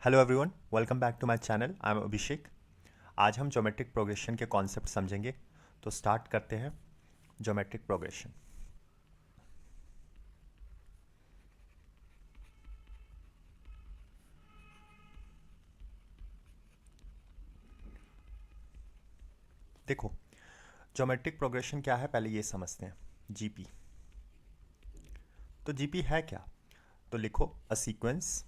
Hello everyone, welcome back to my channel. I am Abhishek. आज हम geometric progression के concept समझेंगे। तो स्टार्ट करते हैं ज्योमेट्रिक प्रोग्रेशन। देखो, ज्योमेट्रिक प्रोग्रेशन क्या है पहले ये समझते हैं। जीपी, तो जीपी है क्या? तो लिखो a sequence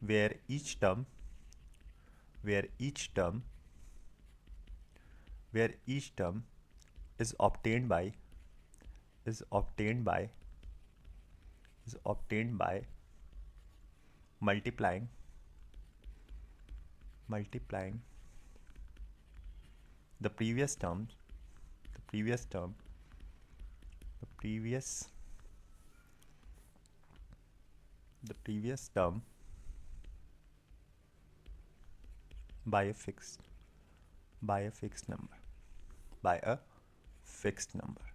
where each term where each term where each term is obtained by is obtained by is obtained by multiplying multiplying the previous term the previous term the previous the previous term by a fixed by a fixed number by a fixed number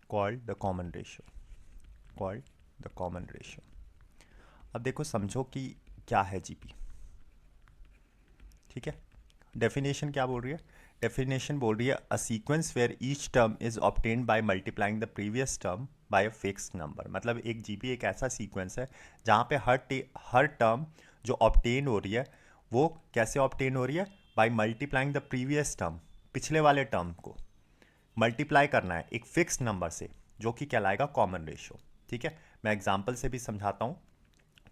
called the common ratio called the common ratio। अब देखो, समझो कि क्या है GP. ठीक है, definition क्या बोल रही है? डेफिनेशन बोल रही है a sequence where each term is obtained by multiplying the previous term by a fixed number. मतलब एक जीपी एक ऐसा सीक्वेंस है जहाँ पे हर टर्म जो ऑब्टेन हो रही है वो कैसे ऑब्टेन हो रही है? By multiplying the previous term, पिछले वाले टर्म को मल्टीप्लाई करना है एक फिक्स नंबर से, जो कि कहलाएगा कॉमन रेशियो। ठीक है, मैं एग्जांपल से भी समझाता हूँ।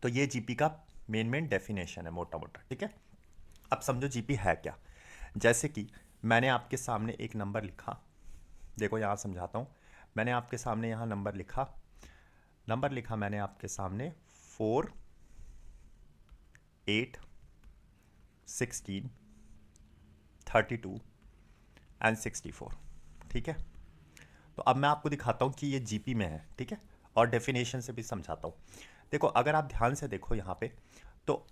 तो ये जीपी का मेन डेफिनेशन है मोटा मोटा। ठीक है, अब समझो जीपी है क्या। जैसे कि मैंने आपके सामने एक नंबर लिखा, देखो यहाँ समझाता हूँ। मैंने आपके सामने यहाँ नंबर लिखा मैंने आपके सामने 4, 8, 16, 32 एंड 64। ठीक है, तो अब मैं आपको दिखाता हूँ कि ये जीपी में है। ठीक है, और डेफिनेशन से भी समझाता हूँ। देखो, अगर आप ध्यान से देखो यहाँ पे, तो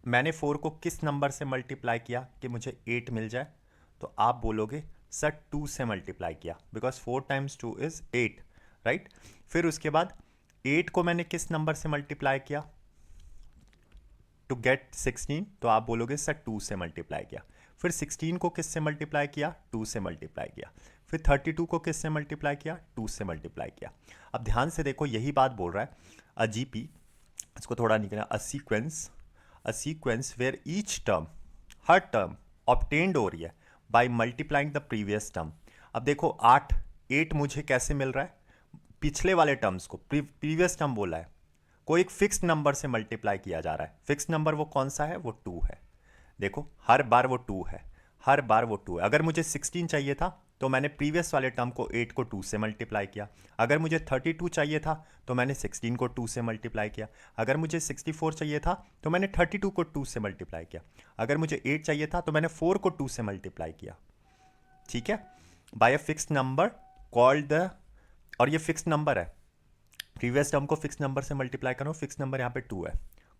मैंने 4 को किस नंबर से मल्टीप्लाई किया कि मुझे 8 मिल जाए? तो आप बोलोगे सर 2 से मल्टीप्लाई किया, बिकॉज 4 टाइम्स 2 इज 8, राइट। फिर उसके बाद 8 को मैंने किस नंबर से मल्टीप्लाई किया टू गेट 16? तो आप बोलोगे सर 2 से मल्टीप्लाई किया। फिर 16 को किस से मल्टीप्लाई किया? 2 से मल्टीप्लाई किया। फिर 32 को किस से मल्टीप्लाई किया? 2 से मल्टीप्लाई किया। अब ध्यान से देखो, यही बात बोल रहा है अ जीपी, इसको थोड़ा निकला, a sequence where each term, हर टर्म ऑब्टेन्ड हो रही है by multiplying the previous term. अब देखो 8 मुझे कैसे मिल रहा है? पिछले वाले टर्म्स को, प्रीवियस टर्म बोला है, को एक फिक्स्ड नंबर से मल्टीप्लाई किया जा रहा है। फिक्स्ड नंबर वो कौन सा है? वो 2 है। देखो, हर बार वो 2 है, हर बार वो 2 है। अगर मुझे 16 चाहिए था तो मैंने प्रीवियस वाले टर्म को 8 को 2 से मल्टीप्लाई किया। अगर मुझे 32 चाहिए था तो मैंने 16 को 2 से मल्टीप्लाई किया। अगर मुझे 64 चाहिए था तो मैंने 32 को 2 से मल्टीप्लाई किया। अगर मुझे 8 चाहिए था तो मैंने 4 को 2 से मल्टीप्लाई किया। ठीक है, by a fixed number called the, और ये फिक्स्ड नंबर है, प्रीवियस टर्म को फिक्स नंबर से मल्टीप्लाई करो, फिक्स नंबर यहाँ पे 2 है,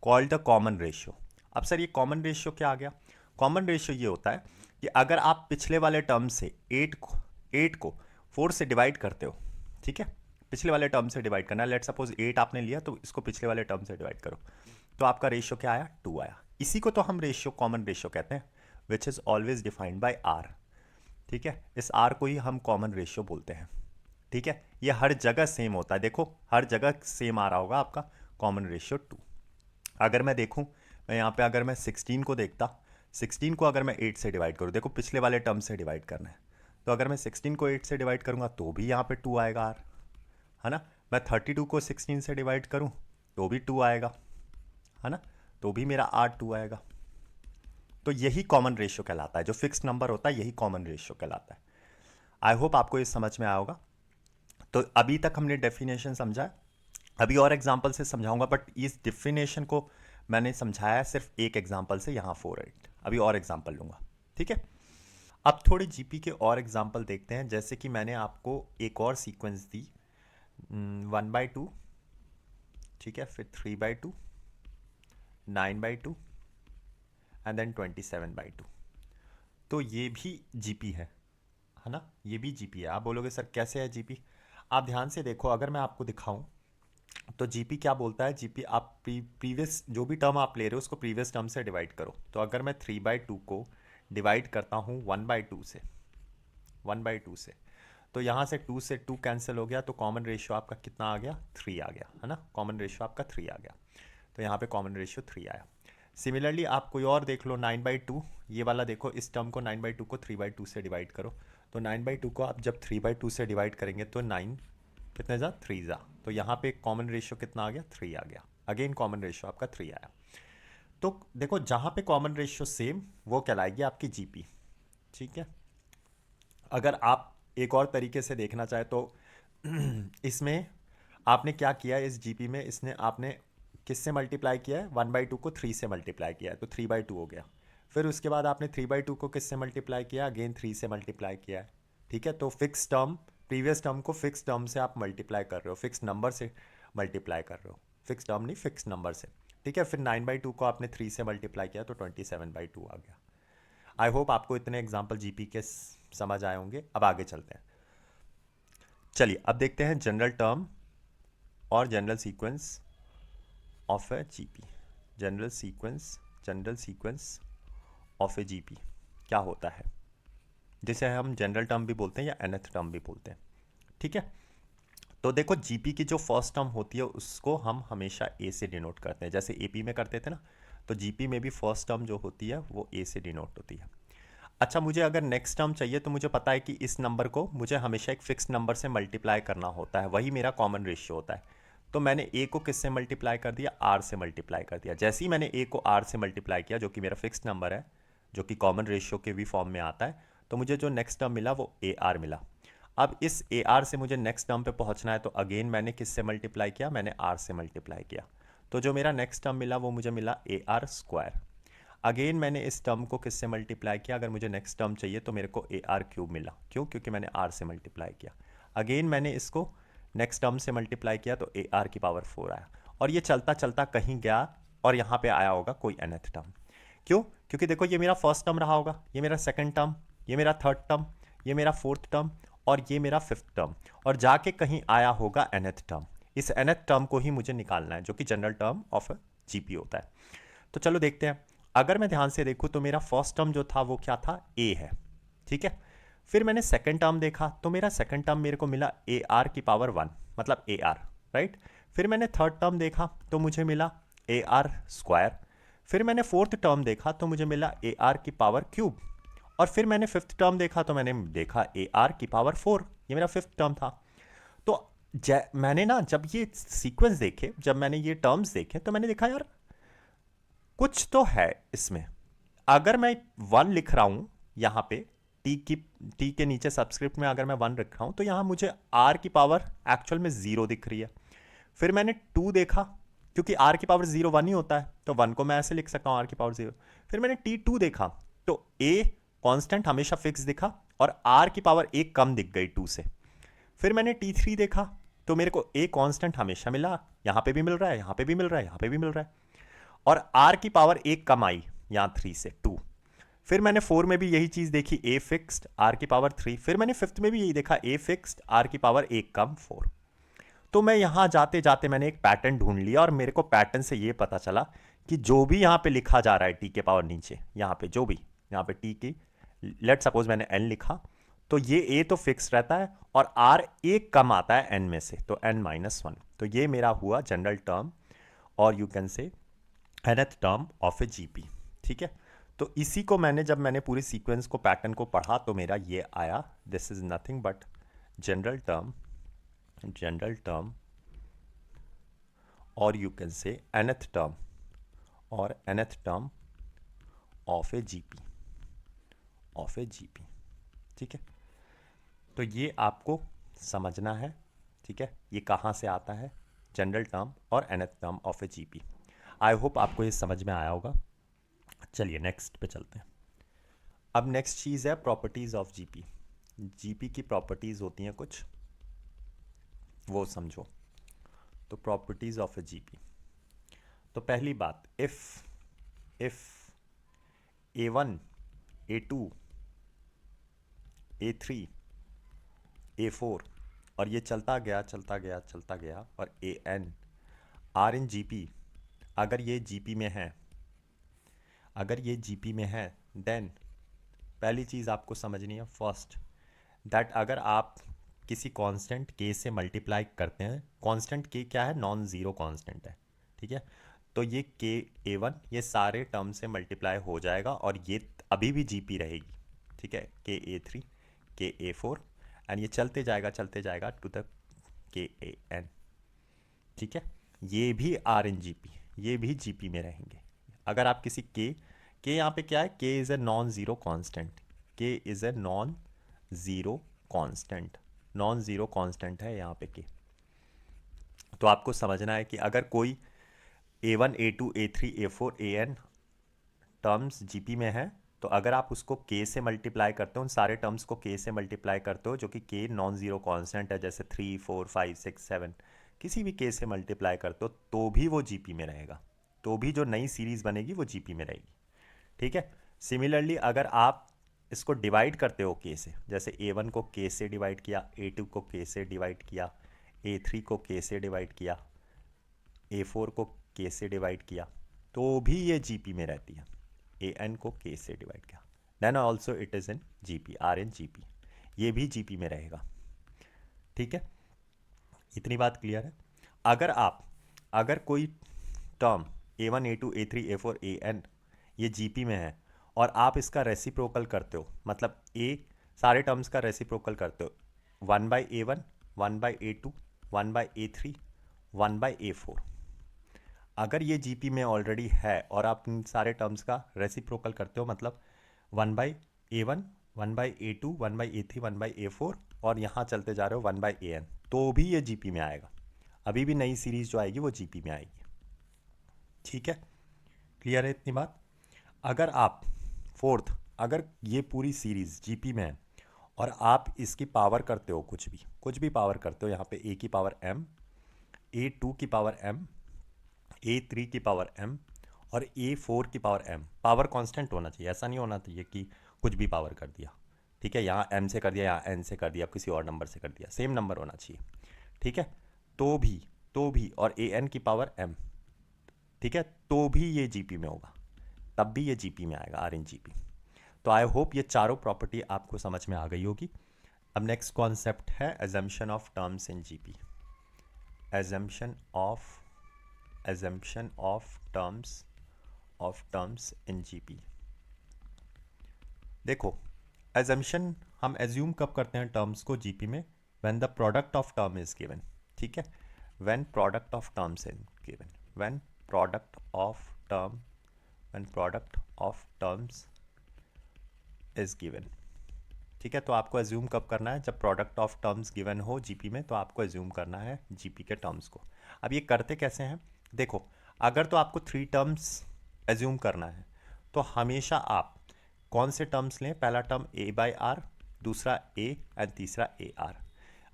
कॉल्ड द कॉमन रेशियो। अब सर ये कॉमन रेशियो क्या आ गया? कॉमन रेशियो ये होता है कि अगर आप पिछले वाले टर्म से 8 को 4 से डिवाइड करते हो। ठीक है, पिछले वाले टर्म से डिवाइड करना है। लेट सपोज 8 आपने लिया तो इसको पिछले वाले टर्म से डिवाइड करो, तो आपका रेशियो क्या आया? 2 आया। इसी को तो हम रेशियो, कॉमन रेशियो कहते हैं, which is always defined by R. ठीक है, इस आर को ही हम कॉमन रेशियो बोलते हैं। ठीक है, ये हर जगह सेम होता है। देखो, हर जगह सेम आ रहा होगा आपका कॉमन रेशियो 2। अगर मैं देखूं, मैं यहाँ पे अगर मैं 16 को देखता, 16 को अगर मैं 8 से डिवाइड करूँ, देखो पिछले वाले टर्म से डिवाइड करना है, तो अगर मैं 16 को 8 से डिवाइड करूँगा तो भी यहाँ पे 2 आएगा आर, है ना। मैं 32 को 16 से डिवाइड करूँ तो भी 2 आएगा, है ना, तो भी मेरा आर 2 आएगा। तो यही कॉमन रेशियो कहलाता है, जो फिक्स नंबर होता है यही कॉमन रेशियो कहलाता है। आई होप आपको ये समझ में आया होगा। तो अभी तक हमने डेफिनेशन समझा है, अभी और एग्जाम्पल से समझाऊंगा, बट इस डेफिनेशन को मैंने समझाया है सिर्फ एक एग्जाम्पल से, यहाँ 4 8। अभी और एग्जाम्पल लूंगा। ठीक है, अब थोड़े जीपी के और एग्जाम्पल देखते हैं। जैसे कि मैंने आपको एक और सीक्वेंस दी, 1/2, ठीक है, फिर 3/2, 9/2 एंड देन 27/2। तो ये भी जीपी है, है ना, ये भी जीपी है। आप बोलोगे सर कैसे है जीपी? आप ध्यान से देखो, अगर मैं आपको दिखाऊं तो जीपी क्या बोलता है, जीपी आप प्रीवियस जो भी टर्म आप ले रहे हो उसको प्रीवियस टर्म से डिवाइड करो। तो अगर मैं 3/2 को डिवाइड करता हूँ 1/2 से, 1/2 से, तो यहाँ से 2 से 2 कैंसिल हो गया, तो कॉमन रेशियो आपका कितना आ गया? 3 आ गया, है ना, कॉमन रेशियो आपका 3 आ गया। तो यहाँ पे कॉमन रेशियो 3 आया। सिमिलरली आप कोई और देख लो, 9/2, ये वाला देखो, इस टर्म को 9/2 को 3/2 से डिवाइड करो। तो 9/2 को आप जब 3/2 से डिवाइड करेंगे तो 9 कितने जा? 3 जा। तो यहाँ पे कॉमन रेशियो कितना आ गया? 3 आ गया। अगेन कॉमन रेशियो आपका 3 आया। तो देखो जहाँ पे कॉमन रेशियो सेम, वो कहलाएगी आपकी जीपी। ठीक है। अगर आप एक और तरीके से देखना चाहे तो इसमें आपने क्या किया, इस जीपी में इसने आपने किससे मल्टीप्लाई किया है? 1/2 को 3 से मल्टीप्लाई किया है, तो 3/2 हो गया। फिर उसके बाद आपने 3/2 को किससे मल्टीप्लाई किया? अगेन 3 से मल्टीप्लाई किया है। ठीक है। तो फिक्स टर्म, प्रीवियस टर्म को फिक्स टर्म से आप मल्टीप्लाई कर रहे हो, फिक्स नंबर से मल्टीप्लाई कर रहे हो, फिक्स टर्म नहीं, फिक्स नंबर से। ठीक है। फिर 9/2 को आपने 3 से मल्टीप्लाई किया तो 27/2 आ गया। आई होप आपको इतने एग्जाम्पल जीपी के समझ आए होंगे। अब आगे चलते हैं। चलिए अब देखते हैं जनरल टर्म और general sequence of a GP. General sequence of a GP क्या होता है, जिसे हम जनरल टर्म भी बोलते हैं या nth टर्म भी बोलते हैं। ठीक है। तो देखो जीपी की जो फर्स्ट टर्म होती है उसको हम हमेशा ए से डिनोट करते हैं, जैसे एपी में करते थे ना। तो जीपी में भी फर्स्ट टर्म जो होती है वो ए से डिनोट होती है। अच्छा, मुझे अगर नेक्स्ट टर्म चाहिए तो मुझे पता है कि इस नंबर को मुझे हमेशा एक फिक्स नंबर से मल्टीप्लाई करना होता है, वही मेरा कॉमन रेशियो होता है। तो मैंने ए को किससे मल्टीप्लाई कर दिया? आर से मल्टीप्लाई कर दिया। जैसे ही मैंने ए को आर से मल्टीप्लाई किया, जो कि मेरा फिक्स नंबर है, जो कि कॉमन रेशियो के भी फॉर्म में आता है, तो मुझे जो नेक्स्ट टर्म मिला वो ए आर मिला। अब इस ए आर से मुझे नेक्स्ट टर्म पे पहुंचना है, तो अगेन मैंने किससे मल्टीप्लाई किया? मैंने आर से मल्टीप्लाई किया। तो जो मेरा नेक्स्ट टर्म मिला वो मुझे मिला ए आर स्क्वायर। अगेन मैंने इस टर्म को किससे मल्टीप्लाई किया? अगर मुझे नेक्स्ट टर्म चाहिए तो मेरे को ए आर क्यूब मिला। क्यों? क्योंकि मैंने आर से मल्टीप्लाई किया। अगेन मैंने इसको नेक्स्ट टर्म से मल्टीप्लाई किया तो ए आर की पावर 4 आया। और ये चलता चलता कहीं गया और यहाँ पे आया होगा कोई nth टर्म। क्यों? क्योंकि देखो ये मेरा फर्स्ट टर्म रहा होगा, ये मेरा सेकंड टर्म, ये मेरा थर्ड टर्म, ये मेरा फोर्थ टर्म और ये मेरा फिफ्थ टर्म, और जाके कहीं आया होगा nth टर्म। इस nth टर्म को ही मुझे निकालना है, जो कि जनरल टर्म ऑफ जीपी होता है। तो चलो देखते हैं। अगर मैं ध्यान से देखूं तो मेरा फर्स्ट टर्म जो था वो क्या था? ए है। ठीक है। फिर मैंने सेकंड टर्म देखा तो मेरा सेकंड टर्म मेरे को मिला ए आर की पावर 1, मतलब ए आर, राइट। फिर मैंने थर्ड टर्म देखा तो मुझे मिला ए आर स्क्वायर। फिर मैंने फोर्थ टर्म देखा तो मुझे मिला ए आर की पावर क्यूब। और फिर मैंने फिफ्थ टर्म देखा तो मैंने देखा ए आर की पावर 4। ये मेरा फिफ्थ टर्म था। तो मैंने ना जब ये सीक्वेंस देखे, जब मैंने ये टर्म्स देखे, तो मैंने देखा यार कुछ तो है इसमें। अगर मैं 1 लिख रहा हूं यहां पे, टी के नीचे सबस्क्रिप्ट में अगर मैं 1 लिख रहा हूं, तो यहां मुझे आर की पावर एक्चुअल में 0 दिख रही है। फिर मैंने 2 देखा, क्योंकि आर की पावर 0 1 ही होता है, तो 1 को मैं ऐसे लिख सकता हूं, आर की पावर 0। फिर मैंने T2 देखा तो ए कांस्टेंट हमेशा फिक्स दिखा और आर की पावर 1 कम दिख गई 2 से। फिर मैंने T3 देखा तो मेरे को ए कांस्टेंट हमेशा मिला, यहां पे भी मिल रहा है, यहां पे भी मिल रहा है, यहां पे भी मिल रहा है, और आर की पावर 1 कम आई यहां 3 से 2। फिर मैंने 4 में भी यही चीज देखी, ए फिक्स्ड आर की पावर 3। फिर मैंने फिफ्थ में भी यही देखा, ए फिक्स्ड आर की पावर 1 कम 4। तो मैं यहां जाते जाते मैंने एक पैटर्न ढूंढ लिया, और मेरे को पैटर्न से ये पता चला कि जो भी यहां पे लिखा जा रहा है टी के पावर नीचे, यहां पे जो भी, यहां पे टी की, लेट सपोज मैंने एन लिखा, तो ये ए तो फिक्स रहता है और आर एक कम आता है एन में से, तो n-1। तो ये मेरा हुआ जनरल टर्म, और you can say nth term of a GP. ठीक है। तो इसी को मैंने, जब मैंने पूरे सीक्वेंस को, पैटर्न को पढ़ा, तो मेरा ये आया, this is nothing but general term और you can say nth term और nth term of a GP. ठीक है। तो ये आपको समझना है। ठीक है। ये कहाँ से आता है? जनरल टर्म और nth term of a GP. I hope आपको ये समझ में आया होगा। चलिए नेक्स्ट पे चलते हैं। अब नेक्स्ट चीज़ है प्रॉपर्टीज़ ऑफ जीपी। जीपी की प्रॉपर्टीज़ होती हैं कुछ, वो समझो। तो प्रॉपर्टीज़ ऑफ ए जीपी, तो पहली बात, if A1 A2 A3, A4, और ये चलता गया चलता गया चलता गया, और AN आर इन GP। अगर ये GP में है, अगर ये GP में है, देन पहली चीज़ आपको समझनी है फर्स्ट, दैट अगर आप किसी कांस्टेंट k से मल्टीप्लाई करते हैं, कांस्टेंट k क्या है, नॉन ज़ीरो कांस्टेंट है, ठीक है, तो ये KA1 ये सारे टर्म से मल्टीप्लाई हो जाएगा और ये अभी भी GP रहेगी, ठीक है, KA3, KA4, एंड ये चलते जाएगा टू द KAN, ठीक है, ये भी आर इन GP, ये भी GP में रहेंगे। अगर आप किसी K यहाँ पे क्या है, K is a non zero constant, K is a non zero constant, non zero constant है यहाँ पे K। तो आपको समझना है कि अगर कोई A1, A2, A3, A4, AN terms GP में है, तो अगर आप उसको K से मल्टीप्लाई करते हो, उन सारे टर्म्स को K से मल्टीप्लाई करते हो, जो कि K नॉन ज़ीरो कांस्टेंट है, जैसे 3, 4, 5, 6, 7, किसी भी K से मल्टीप्लाई करते हो तो भी वो GP में रहेगा, तो भी जो नई सीरीज़ बनेगी वो GP में रहेगी, ठीक है। सिमिलरली अगर आप इसको डिवाइड करते हो K से, जैसे A1 को K से डिवाइड किया, A2 को K से डिवाइड किया, A3 को K से डिवाइड किया, A4 को K से डिवाइड किया, तो भी ये GP में रहती है। AN को K से डिवाइड किया, then also it is in GP, R in GP, ये भी GP में रहेगा, ठीक है। इतनी बात क्लियर है। अगर कोई term A1, A2, A3, A4, AN ये GP में है और आप इसका रेसिप्रोकल करते हो, मतलब A सारे टर्म्स का रेसिप्रोकल करते हो, 1/A1, 1/A2, 1/A3, 1/A4, अगर ये GP में ऑलरेडी है और आप इन सारे टर्म्स का रेसिप्रोकल करते हो, मतलब 1/A1, 1/A2, 1/A3, 1/A4, और यहाँ चलते जा रहे हो 1/AN, तो भी ये GP में आएगा। अभी भी नई सीरीज जो आएगी वो GP में आएगी, ठीक है। क्लियर है इतनी बात। अगर आप फोर्थ, अगर ये पूरी सीरीज GP में है और आप इसकी पावर करते हो, कुछ भी पावर करते हो, यहाँ पे A की पावर M, A2 की पावर M, A3 की पावर M और A4 की पावर M, पावर कांस्टेंट होना चाहिए, ऐसा नहीं होना चाहिए कि कुछ भी पावर कर दिया, ठीक है, यहाँ M से कर दिया, यहाँ N से कर दिया, किसी और नंबर से कर दिया, सेम नंबर होना चाहिए, ठीक है। तो भी और AN की पावर M, ठीक है, तो भी ये GP में होगा, तब भी ये GP में आएगा, आर इन GP। तो आई होप ये चारों प्रॉपर्टी आपको समझ में आ गई होगी। अब नेक्स्ट कॉन्सेप्ट है assumption of terms in GP। Assumption of terms in GP। देखो, एजम्पशन हम एज्यूम कब करते हैं टर्म्स को GP में, when the product of term is given, ठीक है, when product of terms is given, when product of term when product of terms is given, ठीक है। तो आपको एज्यूम कब करना है, जब प्रोडक्ट ऑफ टर्म्स गिवन हो GP में, तो आपको एज्यूम करना है GP के टर्म्स को। अब ये करते कैसे हैं, देखो, अगर तो आपको 3 टर्म्स एज्यूम करना है, तो हमेशा आप कौन से टर्म्स लें, पहला टर्म A/R, दूसरा A एंड तीसरा AR।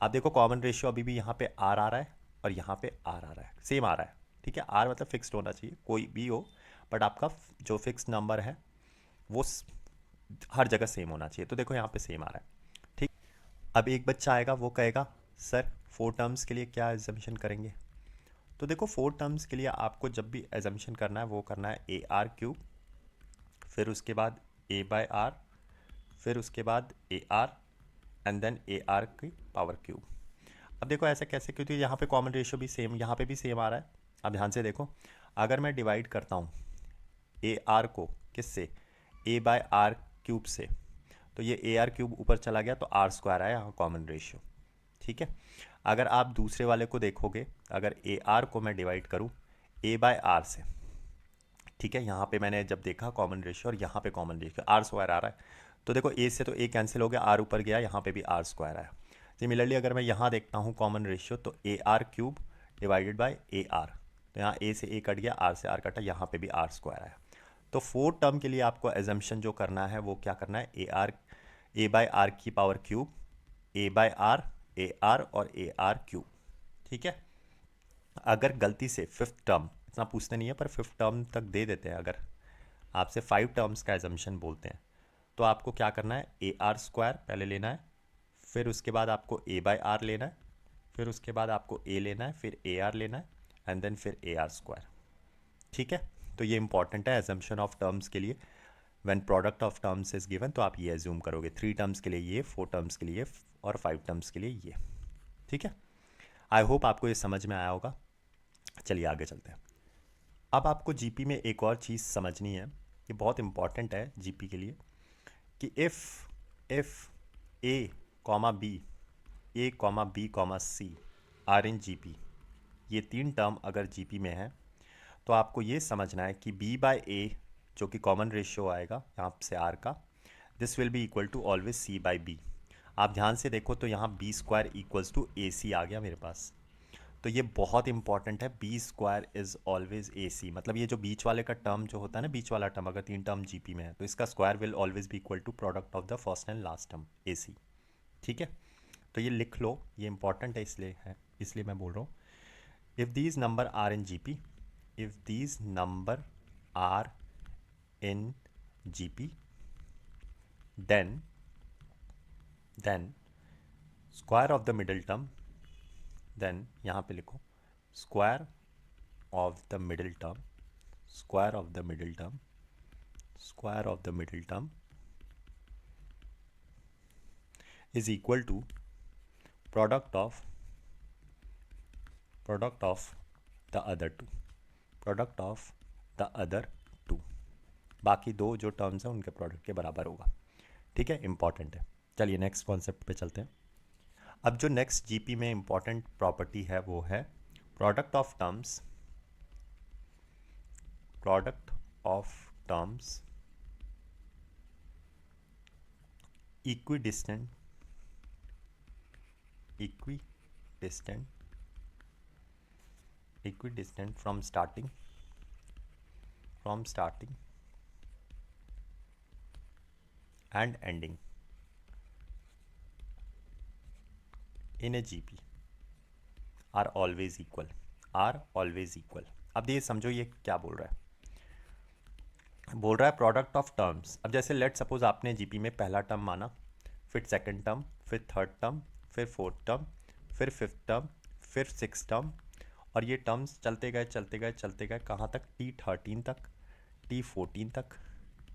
आप देखो कॉमन रेशियो अभी भी यहाँ पे R आ रहा है और यहाँ पे R आ रहा है, सेम आ रहा है, ठीक है। R मतलब फिक्स्ड होना चाहिए, कोई भी हो, बट आपका जो फिक्स्ड नंबर है वो हर जगह सेम होना चाहिए, तो देखो यहाँ पे सेम आ रहा है, ठीक। अब एक बच्चा आएगा, वो कहेगा सर 4 टर्म्स के लिए क्या एजम्पशन करेंगे, तो देखो 4 टर्म्स के लिए आपको जब भी एजम्पशन करना है वो करना है AR3, फिर उसके बाद A/R, फिर उसके बाद AR एंड देन AR की पावर क्यूब। अब देखो ऐसा कैसे, क्योंकि यहाँ पे कॉमन रेशियो भी सेम, यहाँ पे भी सेम आ रहा है। अब ध्यान से देखो, अगर मैं डिवाइड करता हूँ AR को किससे, A/R³ से, तो ये AR³ ऊपर चला गया तो R² आया यहाँ कॉमन रेशियो, ठीक है। अगर आप दूसरे वाले को देखोगे, अगर AR को मैं डिवाइड करूँ A/R से, ठीक है, यहाँ पे मैंने जब देखा कॉमन रेशियो और यहाँ पे कॉमन रेशियो R² आ रहा है, तो देखो A से तो A कैंसिल हो गया, R ऊपर गया, यहाँ पे भी R² आया। सिमिलरली अगर मैं यहाँ देखता हूँ कॉमन रेशियो, तो AR³ डिवाइडेड बाय AR, तो यहाँ A से A कट गया, R से R कटा, यहाँ पे भी R² आया। तो 4 टर्म के लिए आपको एजम्पशन जो करना है वो क्या करना है, A/R की पावर क्यूब, A/R, AR और AR³, ठीक है। अगर गलती से 5th टर्म, इतना पूछते नहीं है पर 5th टर्म तक दे देते हैं, अगर आपसे 5 टर्म्स का एजम्पशन बोलते हैं, तो आपको क्या करना है, ए आर स्क्वायर पहले लेना है, फिर उसके बाद आपको ए बाई आर लेना है, फिर उसके बाद आपको ए लेना है, फिर ए आर लेना है, एंड देन फिर ए आर स्क्वायर। ठीक है, तो ये इंपॉर्टेंट है एजम्पशन ऑफ टर्म्स के लिए। When product of terms is given तो आप ये एज्यूम करोगे, 3 टर्म्स के लिए ये, 4 टर्म्स के लिए ये, और 5 टर्म्स के लिए ये। ठीक है, आई होप आपको ये समझ में आया होगा। चलिए आगे चलते हैं। अब आपको जीपी में एक और चीज़ समझनी है, ये बहुत इंपॉर्टेंट है जीपी के लिए, कि if A comma B, A comma B comma C are in GP, ये 3 टर्म अगर जीपी में है तो आपको ये समझना है कि बी बाय ए जो कि कॉमन रेशियो आएगा यहाँ से आर का, this will be equal to always c by b. आप ध्यान से देखो तो यहाँ b square equals to a c आ गया मेरे पास, तो ये बहुत इंपॉर्टेंट है, b square is always a c. मतलब ये जो बीच वाले का टर्म जो होता है ना, बीच वाला टर्म अगर 3 टर्म जीपी में है तो इसका square will always be equal to product of the first and last term a c. ठीक है, तो ये लिख लो, ये इंपॉर्टेंट है, इसलिए मैं बोल रहा हूँ। If these number are in GP, if these number are in GP, then square of the middle term, then यहाँ पे लिखो square of the middle term, square of the middle term, square of the middle term is equal to product of the other two, product of the other two, बाकी दो जो terms हैं उनके product के बराबर होगा। ठीक है, इंपॉर्टेंट है। चलिए नेक्स्ट कॉन्सेप्ट पे चलते हैं। अब जो नेक्स्ट जीपी में इंपॉर्टेंट प्रॉपर्टी है वो है product of terms, product of terms equidistant from starting and ending in a GP are always equal, अब ये समझो ये क्या बोल रहा है, प्रोडक्ट ऑफ टर्म्स। अब जैसे लेट सपोज आपने जीपी में पहला टर्म माना, फिर सेकंड टर्म, फिर थर्ड टर्म, फिर फोर्थ टर्म, फिर फिफ्थ टर्म, फिर सिक्स टर्म, और ये टर्म्स चलते गए कहाँ तक, T13 तक, T14 तक,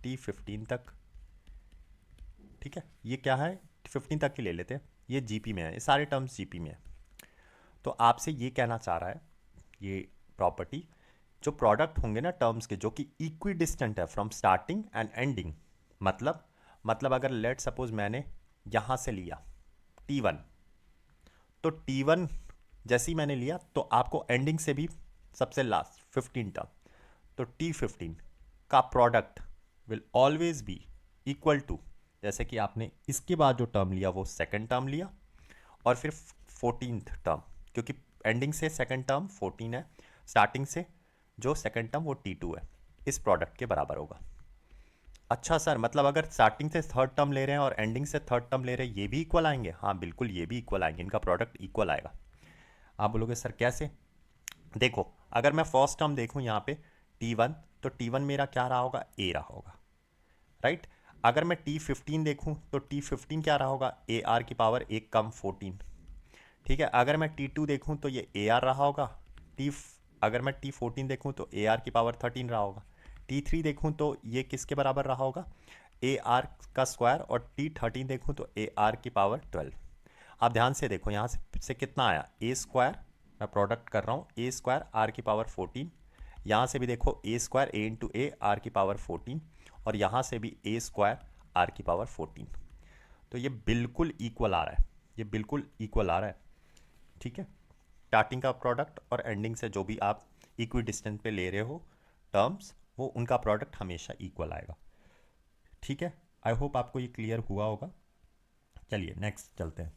T15 तक। ठीक है, ये क्या है, 15 तक की ले लेते हैं, ये जीपी में है, ये सारे टर्म्स जीपी में है। तो आपसे ये कहना चाह रहा है ये प्रॉपर्टी, जो प्रोडक्ट होंगे ना टर्म्स के जो कि इक्विडिस्टेंट है फ्रॉम स्टार्टिंग एंड एंडिंग, मतलब अगर लेट सपोज मैंने यहाँ से लिया T1, तो T1 जैसे ही मैंने लिया तो आपको एंडिंग से भी सबसे लास्ट 15 टर्म, तो T15 का product will always be equal to, जैसे कि आपने इसके बाद जो टर्म लिया वो सेकंड टर्म लिया, और फिर 14th टर्म, क्योंकि एंडिंग से सेकंड टर्म 14 है, स्टार्टिंग से जो सेकंड टर्म वो T2 है, इस प्रोडक्ट के बराबर होगा। अच्छा सर, मतलब अगर स्टार्टिंग से थर्ड टर्म ले रहे हैं और एंडिंग से थर्ड टर्म ले रहे हैं, ये भी इक्वल आएंगे? हाँ बिल्कुल, ये भी इक्वल आएंगे, इनका प्रोडक्ट इक्वल आएगा। आप बोलोगे सर कैसे? देखो, अगर मैं फर्स्ट टर्म देखूं यहाँ पे T1, तो T1 मेरा क्या रहा होगा, ए रहा होगा, राइट। अगर मैं T15 देखूं तो T15 क्या रहा होगा, ए आर की पावर एक कम 14। ठीक है, अगर मैं T2 देखूं तो ये ए आर रहा होगा, अगर मैं T14 देखूं तो ए आर की पावर 13 रहा होगा, T3 देखूं तो ये किसके बराबर रहा होगा, ए आर का स्क्वायर, और T13 देखूं तो ए आर की पावर 12। आप ध्यान से देखो यहाँ से कितना आया, ए स्क्वायर, मैं प्रोडक्ट कर रहा हूँ, ए स्क्वायर आर की पावर 14, यहाँ से भी देखो a square a into a r की पावर 14, और यहाँ से भी ए स्क्वायर आर की पावर 14। तो ये बिल्कुल इक्वल आ रहा है, ये बिल्कुल इक्वल आ रहा है। ठीक है, स्टार्टिंग का प्रोडक्ट और एंडिंग से जो भी आप इक्वी डिस्टेंस पे ले रहे हो टर्म्स, वो उनका प्रोडक्ट हमेशा इक्वल आएगा। ठीक है, आई होप आपको ये क्लियर हुआ होगा। चलिए नेक्स्ट चलते हैं।